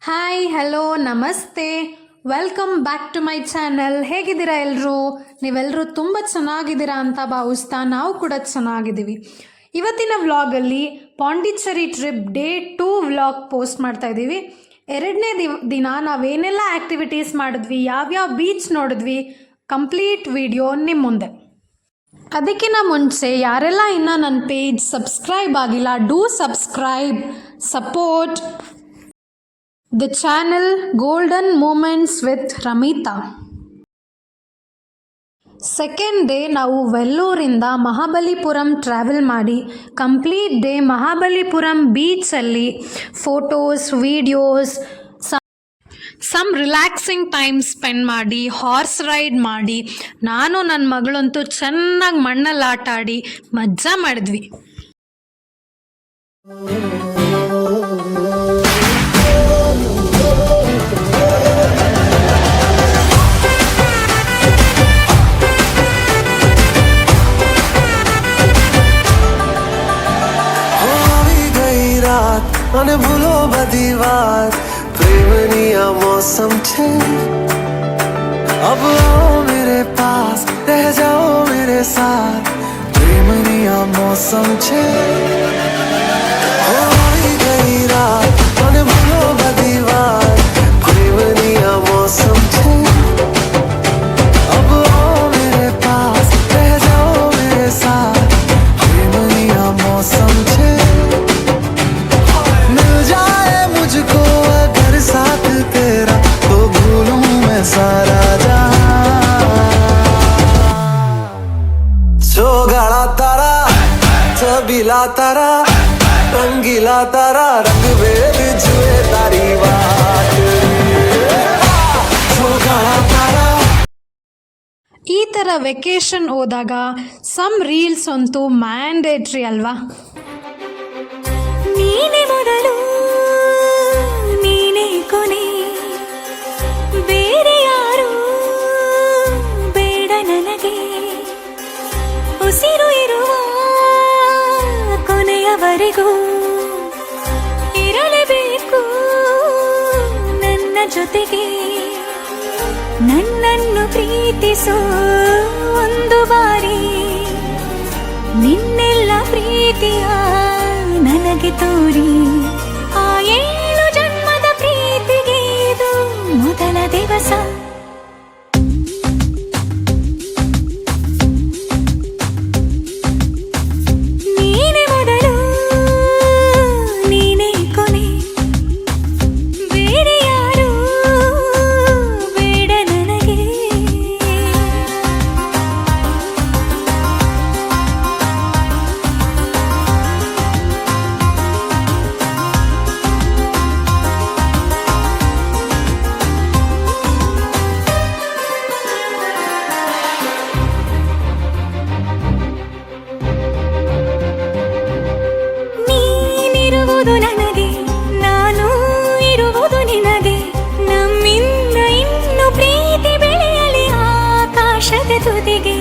Hi hello ನಮಸ್ತೆ, welcome back to my channel. ಹೇಗಿದ್ದೀರಾ ಎಲ್ಲರೂ? ನೀವೆಲ್ಲರೂ ತುಂಬ ಚೆನ್ನಾಗಿದ್ದೀರಾ ಅಂತ ಭಾವಿಸ್ತಾ ನಾವು ಕೂಡ ಚೆನ್ನಾಗಿದ್ದೀವಿ. ಇವತ್ತಿನ ವ್ಲಾಗಲ್ಲಿ Pondicherry trip day 2 vlog post ಮಾಡ್ತಾ ಇದ್ದೀವಿ. ಎರಡನೇ ದಿನ ನಾವೇನೆಲ್ಲ ಆ್ಯಕ್ಟಿವಿಟೀಸ್ ಮಾಡಿದ್ವಿ, ಯಾವ್ಯಾವ ಬೀಚ್ ನೋಡಿದ್ವಿ, ಕಂಪ್ಲೀಟ್ ವಿಡಿಯೋ ನಿಮ್ಮ ಮುಂದೆ. ಅದಕ್ಕಿಂತ ಮುಂಚೆ ಯಾರೆಲ್ಲ ಇನ್ನೂ ನನ್ನ ಪೇಜ್ ಸಬ್ಸ್ಕ್ರೈಬ್ ಆಗಿಲ್ಲ, do subscribe, support the channel golden moments with Ramitha. Second day ನಾವು ವೆಲ್ಲೂರಿಂದ ಮಹಾಬಲಿಪುರಂ ಟ್ರಾವೆಲ್ ಮಾಡಿ ಕಂಪ್ಲೀಟ್ ಡೇ ಮಹಾಬಲಿಪುರಂ ಬೀಚಲ್ಲಿ photos, videos, some relaxing time spend ಮಾಡಿ ಹಾರ್ಸ್ ರೈಡ್ ಮಾಡಿ ನಾನು ನನ್ನ ಮಗಳಂತೂ ಚೆನ್ನಾಗಿ ಮಣ್ಣಲ್ಲಿ ಆಟ ಆಡಿ ಮಜಾ ಮಾಡಿದ್ವಿ. અને ભૂલો બધી વાત પ્રેમની આ મૌસમ છે. अब आओ मेरे पास, रह जाओ मेरे साथ, प्रेमनी आ मौसम छे. होई गई रात અને ભૂલો બધી વાત પ્રેમની આ मौसम छे. अब आओ मेरे पास, रह जाओ मेरे साथ, प्रेमनी आ मौसम छे. मुझको अगर साथ तेरा तो भूलूं मैं सारा जहां. चौगाड़ा तारा, छबीला तारा, रंगीला तारा, रंग भेद जुए तारी बात. चौगाड़ा तारा. ಈ ಥರ ವೆಕೇಶನ್ ಹೋದಾಗ ಸಮ್ ರೀಲ್ಸ್ ಅಂತೂ ಮ್ಯಾಂಡೇಟ್ರಿ ಅಲ್ವಾ? ನೀನೆ ಮೊದಲು ನೀನೆ ಕೊನೆ, ಬೇರೆ ಯಾರು ಬೇಡ ನನಗೆ, ಉಸಿರು ಇರುವ ಕೊನೆಯವರೆಗೂ ಇರಲೇಬೇಕು ನನ್ನ ಜೊತೆಗೆ. ನನ್ನನ್ನು ಪ್ರೀತಿಸೋ ಒಂದು ಬಾರಿ, ನಿನ್ನೆಲ್ಲ ಪ್ರೀತಿಯ ನನಗೆ ತೋರಿ. ಆ 7 ಜನ್ಮದ ಪ್ರೀತಿಗೆ ಇದು ಮೊದಲ ದಿವಸ. ನೀನೆ ಮೊದಲು ನೀನೆ ಕೊನೆ, ಬೇರೆ ಯಾರು ಬೇಡ ನನಗೆ. ನೀನಿರುವುದು ನನಗೆ, ನಾನು ಇರುವುದು ನಿನಗೆ, ನಮ್ಮಿಂದ ಇನ್ನು ಪ್ರೀತಿ ಬೆಳೆಯಲಿ ಆಕಾಶದ ತುದಿಗೆ.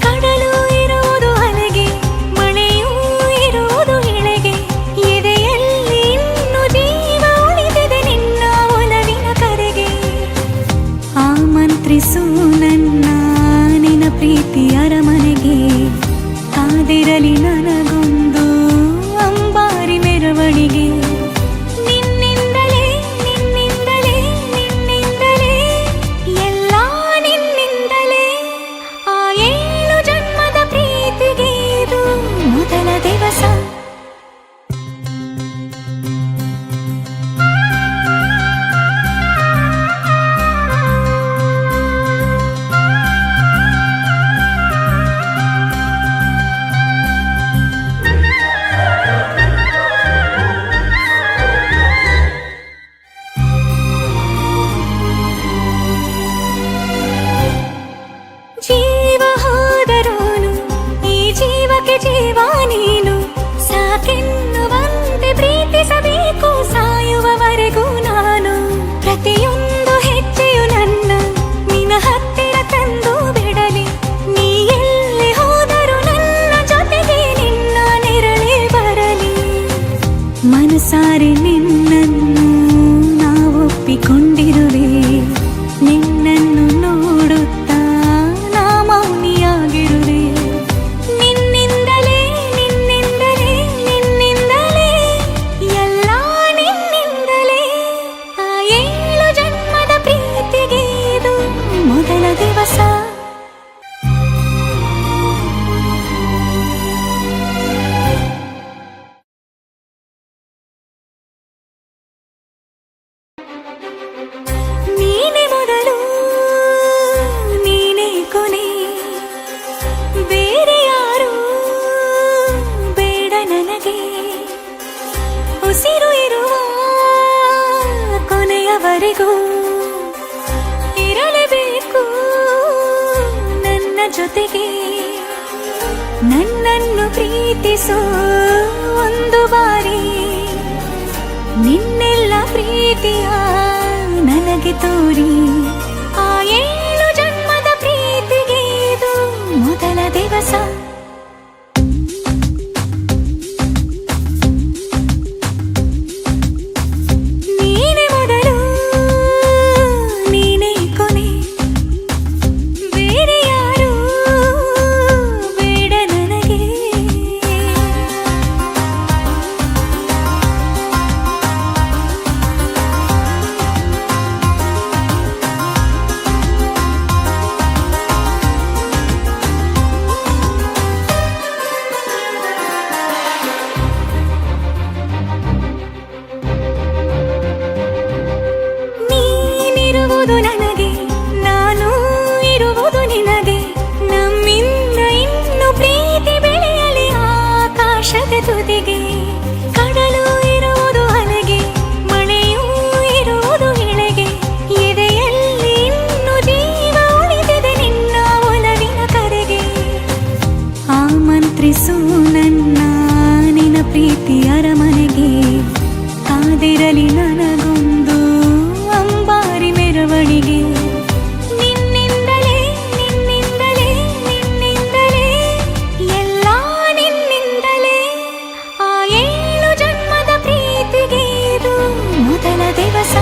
ಕಡಲು ಇರುವುದು ಅಲೆಗೆ, ಮಳೆಯೂ ಇರುವುದು ಇಳೆಗೆ, ಎದೆಯಲ್ಲಿ ಇನ್ನು ಜೀವ ಉಳಿದಿದೆ ನಿನ್ನ ಒಲವಿನ ಕರೆಗೆ. ಆಮಂತ್ರಿಸು ನನ್ನ ನಿನ್ನ ಪ್ರೀತಿ ಅರಮನೆಗೆ, ಕಾದಿರಲಿ ನನಗೊಂದು ಅಂಬಾರಿ ಮೆರವಣಿಗೆ. ನಿನ್ನಿಂದಲೇ ನಿನ್ನಿಂದಲೇ ನಿನ್ನಿಂದಲೇ ಎಲ್ಲ ನಿನ್ನಿಂದಲೇ, ಆ ಕೊನೆಯವರೆಗೂ ಇರಲೇಬೇಕು ನನ್ನ ಜೊತೆಗೆ. ನನ್ನನ್ನು ಪ್ರೀತಿಸೋ ಒಂದು ಬಾರಿ ನಿನ್ನೆಲ್ಲ ಪ್ರೀತಿಯ ನನಗೆ ತೋರಿ. ಆ 7 ಜನ್ಮದ ಪ್ರೀತಿಗೆ ಇದು ಮೊದಲ ದಿವಸ. ನೀನೇ ಮೊದಲು ನೀನೇ ಕೊನೆ, ಬೇರೆ ಯಾರು ಬೇಡ ನನಗೆ. ನೀನಿರುವುದು ನನಗೆ, ನಾನು ಇರುವುದು ನಿನಗೆ. ನಮ್ಮಿಂದ ಇನ್ನು ಪ್ರೀತಿ ಬೆಳೆಯಲಿ ಆಕಾಶದ ತುದಿಗೆ. ಕಡಲು ಇರುವುದು ಅಲೆಗೆ, ಮಳೆಯೂ ಇರುವುದು ಇಳೆಗೆ. ಎದೆಯಲ್ಲಿ ಇನ್ನು ಜೀವ ಉಳಿದಿದೆ ನಿನ್ನ ಒಲವಿನ ಕರೆಗೆ. ಆಮಂತ್ರಿಸು ನನ್ನ ನಿನ್ನ ಪ್ರೀತಿ ಅರಮನೆಗೆ. ಕಾದಿರಲಿ ನನಗೊಂದು ಅಂಬಾರಿ ಮೆರವಣಿಗೆ. ನಿನ್ನಿಂದಲೇ ನಿನ್ನಿಂದಲೇ ನಿನ್ನಿಂದಲೇ ಎಲ್ಲ ನಿನ್ನಿಂದಲೇ. ಆ 7 ಜನ್ಮದ ಪ್ರೀತಿಗೆ ಇದು ಮೊದಲ ದಿವಸ.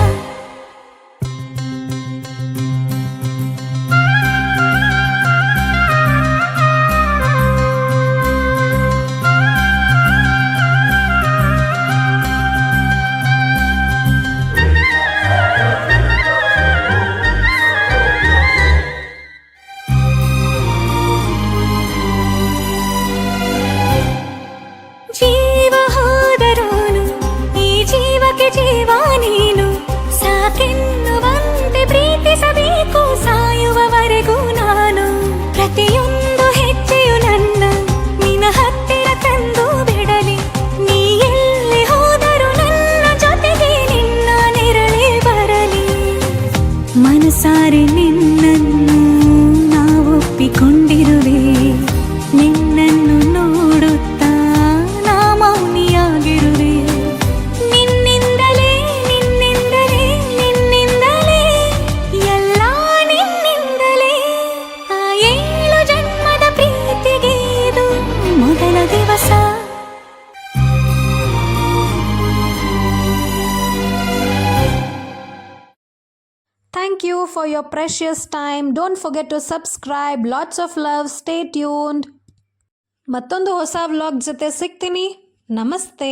ಜೀವ ಹೋದರೋನು ಈ ಜೀವಕ್ಕೆ ಜೀವ ನೀನು. ಸಾಕೆನ್ನುವಂತೆ ಪ್ರೀತಿಸಬೇಕು ಸಾಯುವವರೆಗೂ ನಾನು. ಪ್ರತಿಯೊಂದು ಹೆಜ್ಜೆಯು ನನ್ನ ನಿನ್ನ ಹತ್ತಿರ ತಂದು ಬಿಡಲಿ. ನೀ ಎಲ್ಲಿ ಹೋದರೂ ನನ್ನ ಜೊತೆಗೆ ನಿನ್ನ ನೆರಳೇ ಬರಲಿ. ಮನಸಾರೆ ನಿನ್ನನ್ನು ನಾವೊಪ್ಪಿಕೊಂಡಿರುವೆ. ನಿನ್ನನ್ನು ನೋಡುತ್ತಾ ನಾ ಮೌನಿಯಾಗಿರುವೆ. ನಿನ್ನಿಂದಲೇ ನಿನ್ನಿಂದಲೇ ನಿನ್ನಿಂದಲೇ ಎಲ್ಲ ನಿನ್ನಿಂದಲೇ. ಆ 7 ಜನ್ಮದ ಪ್ರೀತಿಗೆ ಇದು ಮೊದಲ ದಿವಸ. Thank you for your precious time. Don't forget to subscribe. Lots of love. Stay tuned. ಮತ್ತೊಂದು ಹೊಸ ವ್ಲಾಗ್ ಜೊತೆ ಸಿಗ್ತೀನಿ. ನಮಸ್ತೆ.